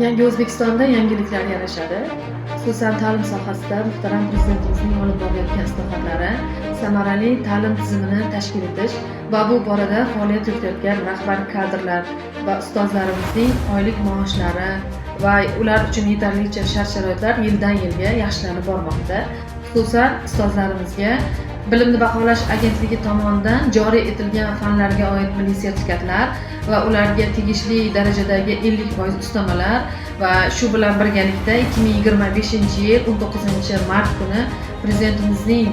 Yangi O'zbekistonda yangiliklar yarashadi. Xususan ta'lim sohasida muhtaram Prezidentimizning olib borayotgan islohotlari, samarali ta'lim tizimini tashkil etish va bu borada faoliyat yuritayotgan rahbar kadrlar va ustozlarimizning oylik maoshlari va ular uchun yetarlicha shart-sharoitlar yildan yilga yaxshilanib bormoqda. Xususan ustozlarimizga Bilimni baholash agentligi tomonidan joriy etilgan fanlarga oid milliy sertifikatlar va ularga tegishli darajadagi 50% ustamalar va shu bilan birgalikda 2025-yil 19-mart kuni Prezidentimizning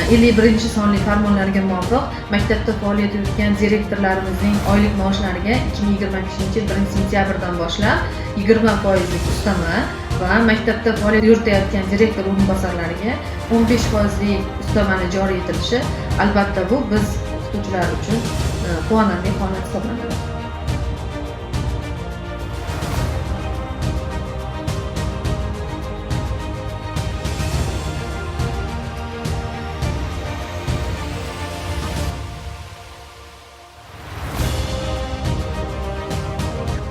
51 sonli farmonlariga muvofiq maktabda faoliyat yuritgan direktorlarimizning oylik maoshlariga 2025-yil 1-sentyabrdan boshlab 20% ustama va maktabda faoliyat yuritayotgan direktor o'rinbosarlariga 15% ustamani joriy etilishi, albatta bu biz o'qituvchilar uchun quvonarli holat hisoblanadi.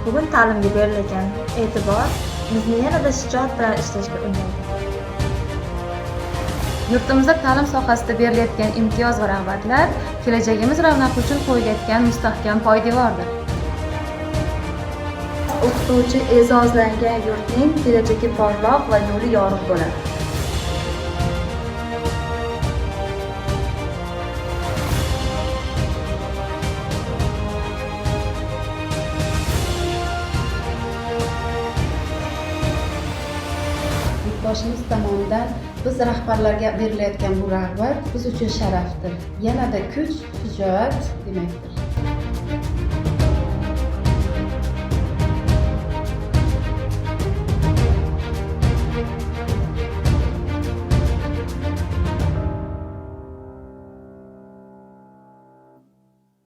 Bugun ta'limga berilgan e'tibor bizni yanada shijoat bilan ishlashga undaydi. Yurtimizda ta'lim sohasida berilayotgan imtiyoz va rag'batlar kelajagimiz ravnaqi uchun qo'yilayotgan mustahkam poydevordir. O'qituvchi e'zozlangan yurtning kelajagi porloq va yo'li yorug' bo'ladi. Yurtboshimiz tomonidan biz rahbarlarga berilayotgan bu rag'bat biz uchun sharafdir. Yanada kuch, shijoat demakdir.